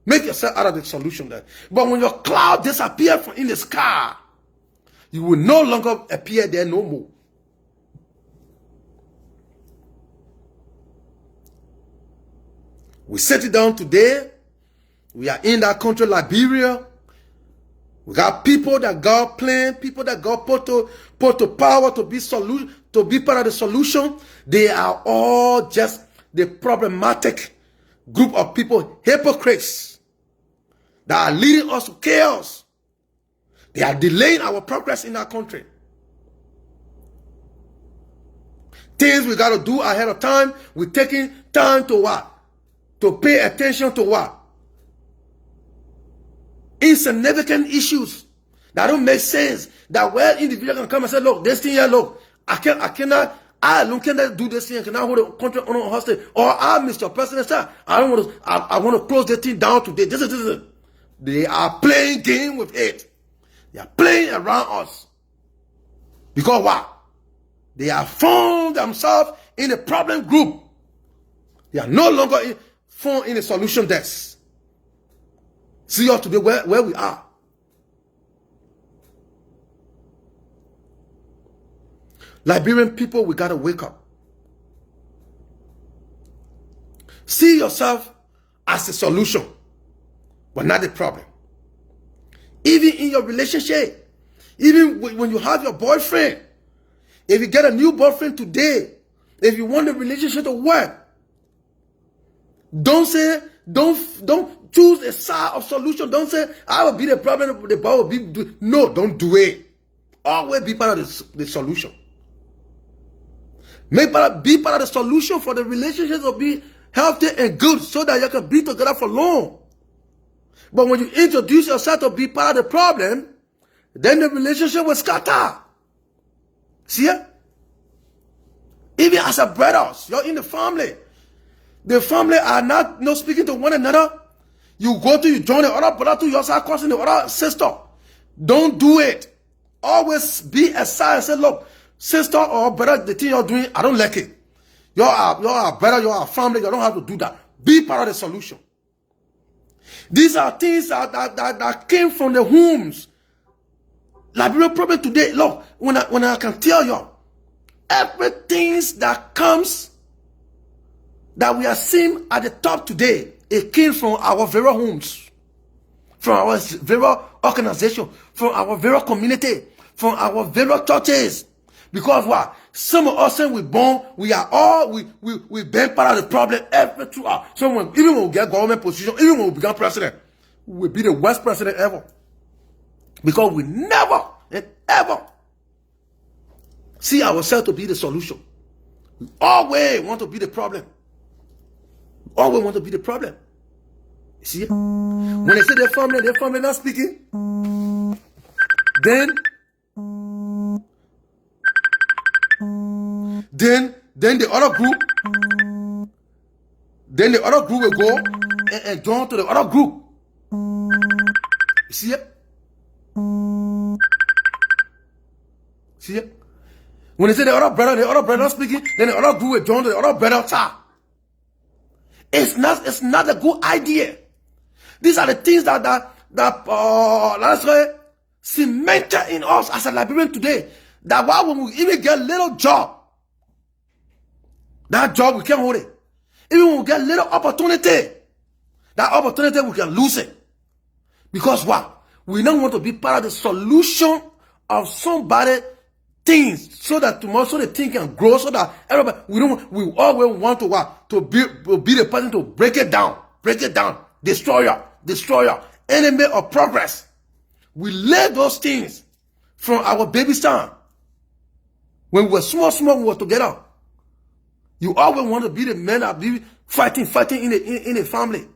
Make yourself out of the solution there. But when your cloud disappears from in the sky, you will no longer appear there no more. We set it down today. We are in that country, Liberia. We got people that God planned, people that God put to power to be part of the solution. They are all just the problematic group of people, hypocrites, that are leading us to chaos. They are delaying our progress in our country. Things we got to do ahead of time. We're taking time to what? To pay attention to what? Insignificant issues that don't make sense. That where individual can come and say, "Look, this thing here, look, I cannot do this thing. I cannot hold the country on hostage. Or Mr. President, sir, I want to close this thing down today." This is. They are playing game with it. They are playing around us. Because what? They have found themselves in a problem group. They are no longer found in a solution desk. See us today where we are. Liberian people, we got to wake up. See yourself as a solution, but not the problem. Even in your relationship, even when you have your boyfriend, if you get a new boyfriend today, if you want the relationship to work, don't choose a side of solution. Don't say, "I will be the problem, the boy will be." No, don't do it. Always be part of the solution. Be part of the solution for the relationship to be healthy and good so that you can be together for long. But when you introduce yourself to be part of the problem, then the relationship will scatter. See it? Even as a brothers, you're in the family. The family are not speaking to one another. You join the other brother to your side, causing the other sister. Don't do it. Always be aside and say, "Look, sister or brother, the thing you're doing, I don't like it. You're a brother, you're a family, you don't have to do that." Be part of the solution. These are things that came from the homes. Liberian problem today, look, when I can tell you, everything that comes that we are seeing at the top today, it came from our very homes, from our very organization, from our very community, from our very churches. Because what? Some of us, when we born, we are all, we been part of the problem every throughout. So even when we get government position, even when we become president, we will be the worst president ever. Because we never and ever see ourselves to be the solution. We always want to be the problem. We always want to be the problem. You see? When they say their family not speaking, then the other group will go and join to the other group. You see it? See it? When they say the other brother not speaking, then the other group will join to the other brother side. It's not a good idea. These are the things that let's say, cemented in us as a Liberian today. That why when we even get a little job, that job we can't hold it. Even when we get little opportunity, that opportunity we can lose it. Because what? We don't want to be part of the solution of somebody things, so that tomorrow, so the thing can grow, so that everybody, we always want to what? To be the person to break it down, destroyer, enemy of progress. We learn those things from our baby son. When we were small, we were together. You always want to be the man that be fighting in a family.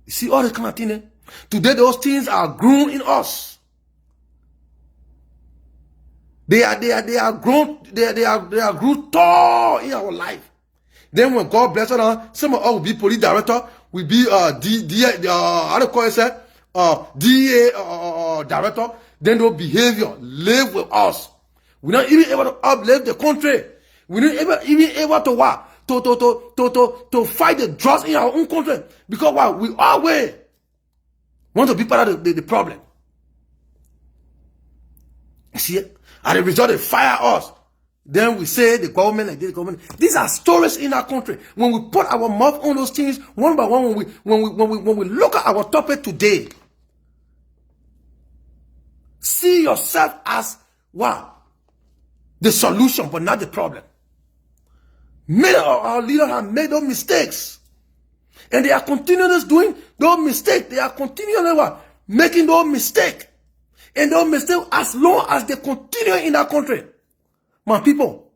You see all this kind of thing. Today, those things are grown in us. They are grown. They are grown tall in our life. Then when God bless us, some of us will be police director, will be DA director. Then those behavior live with us. We're not even able to uplift the country. We're not even able to what? To fight the drugs in our own country. Because what? We always want to be part of the problem. You see it? As a result, they fire us. Then we say the government like this, the government. These are stories in our country. When we put our mouth on those things, one by one, when we look at our topic today, see yourself as what? The solution, but not the problem. Many of our leaders have made those mistakes. And they are continuously doing those mistakes. They are continually what? Making those mistakes. And those mistakes, as long as they continue in that country, my people,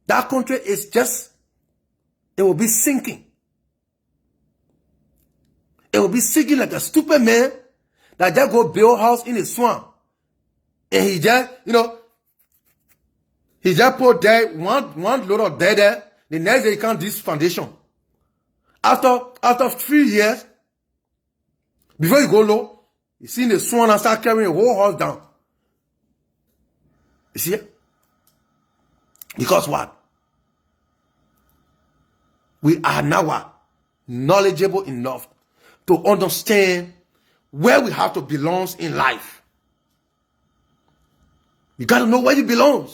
that country is just, it will be sinking. It will be sinking like a stupid man that just go build a house in a swamp. And he just, he just put there one load of dirt there. The next day he can't do this foundation. After 3 years, before you go low, you see the swan and start carrying the whole house down. You see it? Because what? We are now what? Knowledgeable enough to understand where we have to belong in life. You got to know where you belong.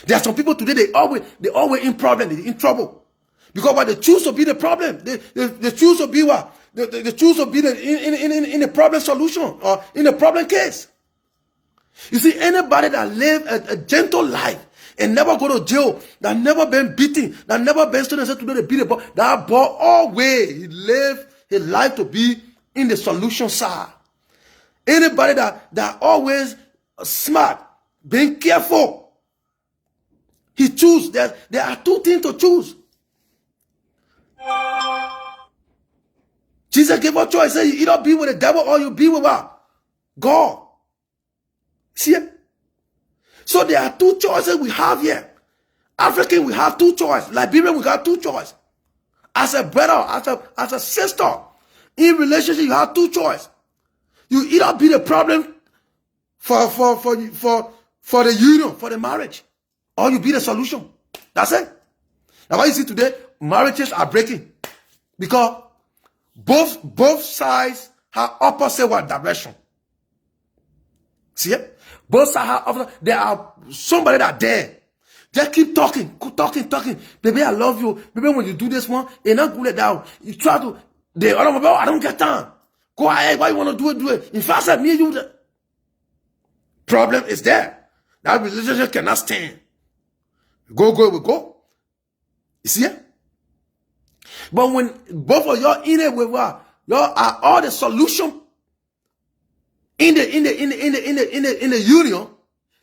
There are some people today, they always in problem, they're in trouble. Because what? They choose to be the problem. They choose to be what? They choose to be in the problem solution or in the problem case. You see, anybody that live a gentle life and never go to jail, that never been beaten, that never been students said today they beat the boy, that boy always he live his life to be in the solution side. Anybody that always smart, being careful, he choose. There are two things to choose. Jesus gave us choice. He said, you either be with the devil or you be with what? God. See it? So there are two choices we have here. African, we have two choices. Liberian, we got two choices. As a brother, as a sister, in relationship, you have two choices. You either be the problem for the union, for the marriage, or you be the solution. That's it. Now, what you see today, marriages are breaking because both sides have opposite what direction. See it? Both sides have opposite. There are somebody that there. Just keep talking. Baby, I love you. Baby, when you do this one, you're not good at that. You try to, the other one, I don't get time. Go ahead. Why you want to do it? In fact, me and you, the problem is there. That relationship cannot stand. Go, we go. You see it? But when both of y'all in it with what, y'all are all the solution in the union,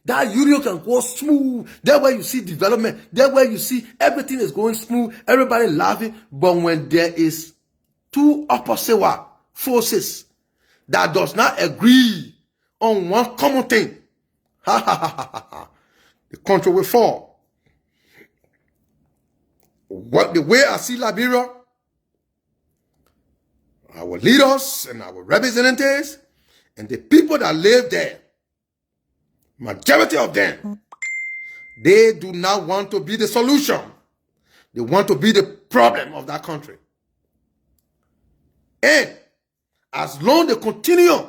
that union can go smooth. That's where you see development. That's where you see everything is going smooth. Everybody laughing. But when there is two opposite forces that does not agree on one common thing, the country will fall. The way I see Liberia, our leaders and our representatives and the people that live there, majority of them, they do not want to be the solution. They want to be the problem of that country. And as long as they continue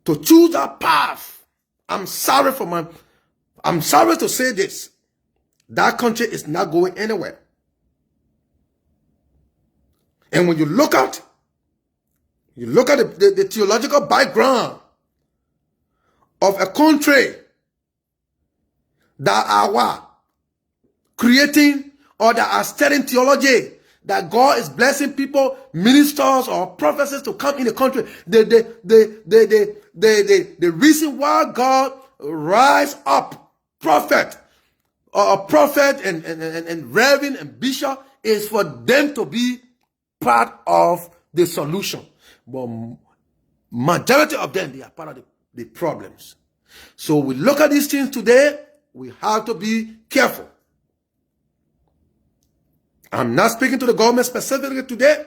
to choose that path, I'm sorry to say this, that country is not going anywhere. And when you look at You look at the theological background of a country that are what? Creating or that are studying theology, that God is blessing people, ministers or prophecies to come in the country. The reason why God rise up prophet and reverend and bishop is for them to be part of the solution. But majority of them, they are part of the problems. So we look at these things today, we have to be careful. I'm not speaking to the government specifically today.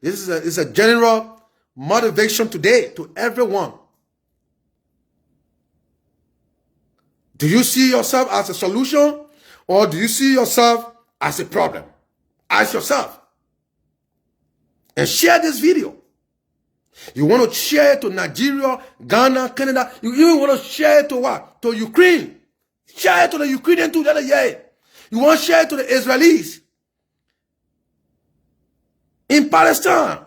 This is a general motivation today to everyone. Do you see yourself as a solution, or do you see yourself as a problem? Ask yourself. And share this video. You want to share it to Nigeria, Ghana, Canada. You even want to share it to what? To Ukraine. Share it to the Ukrainian too. You want to share it to the Israelis. In Palestine,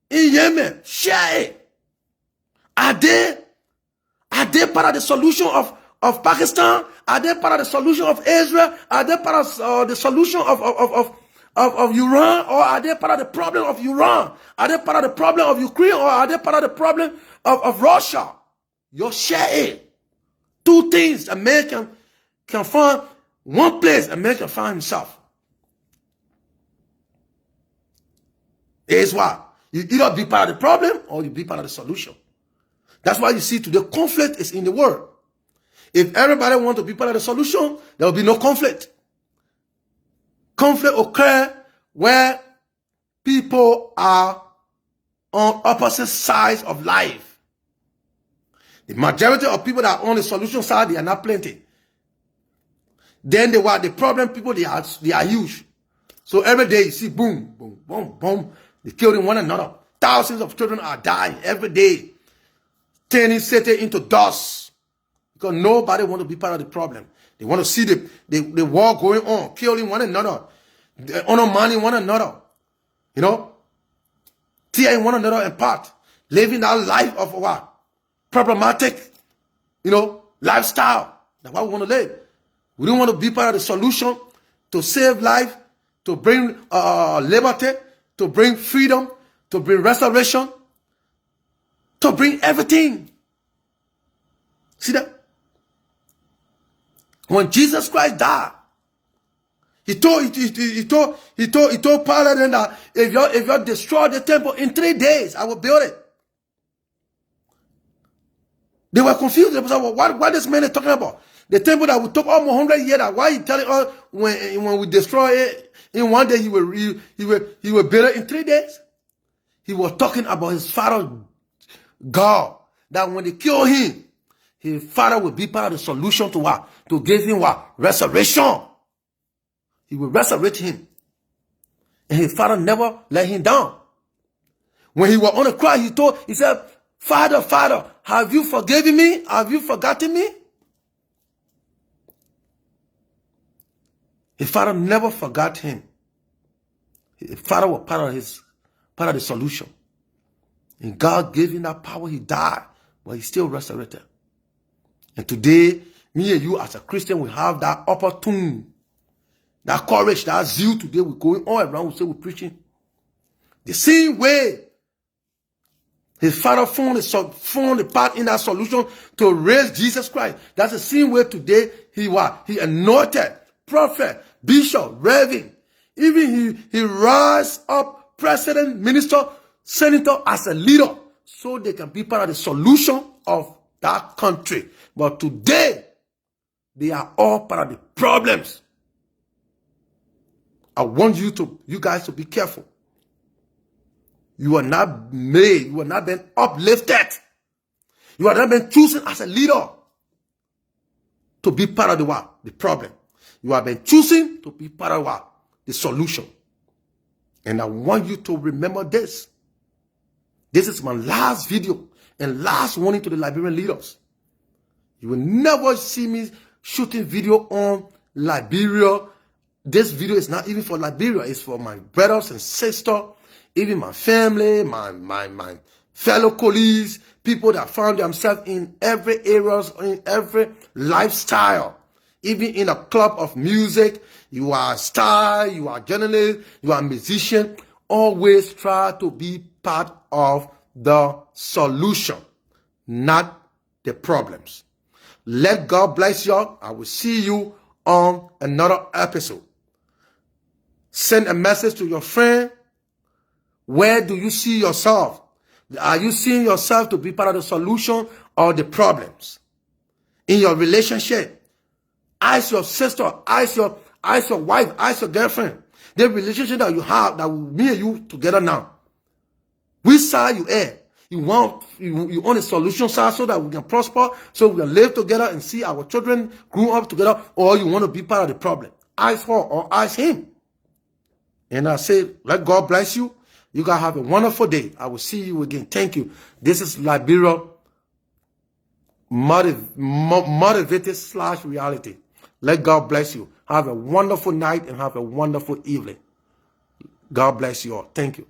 in Yemen, share it. Are they part of the solution of Pakistan? Are they part of the solution of Israel? Are they part of the solution of Iran? Or are they part of the problem of Iran? Are they part of the problem of Ukraine? Or are they part of the problem of Russia? You share it. Two things a man can find, one place a man can find himself. Is what? You either be part of the problem or you be part of the solution. That's why you see today conflict is in the world. If everybody wants to be part of the solution, there will be no conflict. Conflict occurs where people are on opposite sides of life. The majority of people that are on the solution side, they are not plenty. Then the problem people, they are huge. So every day you see boom, boom, boom, boom. They're killing one another. Thousands of children are dying every day, turning Satan into dust. Because nobody wants to be part of the problem. They want to see the war going on, killing one another, undermining one another, tearing one another apart, living that life of what? Problematic, lifestyle. That's what we want to live. We don't want to be part of the solution to save life, to bring liberty, to bring freedom, to bring restoration, to bring everything. See that? When Jesus Christ died, he told Pilate that if you destroy the temple in 3 days, I will build it. They were confused. They said, well, what this man is talking about? The temple that we took almost 100 years. Why he telling us when we destroy it in 1 day he will build it in 3 days? He was talking about his father God, that when they kill him, his father will be part of the solution to what? To give him what? Restoration. He will resurrect him. And his father never let him down. When he was on the cross, he said, Father, Father, have you forgiven me? Have you forgotten me? His father never forgot him. His father was part of the solution. And God gave him that power. He died, but he still resurrected. And today, me and you as a Christian, we have that opportunity, that courage, that zeal. Today we're going all around, we say we're preaching. The same way his father found the part in that solution to raise Jesus Christ. That's the same way today he anointed prophet, bishop, reverend. Even he rise up president, minister, senator as a leader so they can be part of the solution of that country. But today, they are all part of the problems. I want you guys to be careful. You are not made, you are not been uplifted. You are not been chosen as a leader to be part of the what? The problem. You have been chosen to be part of what? The solution. And I want you to remember this. This is my last video and last warning to the Liberian leaders. You will never see me shooting video on Liberia. This video is not even for Liberia. It's for my brothers and sisters, even my family, my fellow colleagues, people that found themselves in every areas, in every lifestyle, even in a club of music. You are a star, you are a journalist, you are a musician. Always try to be part of the solution, not the problems. Let God bless you. I will see you on another episode. Send a message to your friend. Where do you see yourself? Are you seeing yourself to be part of the solution or the problems? In your relationship, ask your sister, ask your wife, ask your girlfriend. The relationship that you have, that me and you together now. Which side you at? You want a solution side so that we can prosper, so we can live together and see our children grow up together, or you want to be part of the problem? Ask her or ask him. And I say, let God bless you. You guys have a wonderful day. I will see you again. Thank you. This is Liberia Motivated/Reality. Let God bless you. Have a wonderful night and have a wonderful evening. God bless you all. Thank you.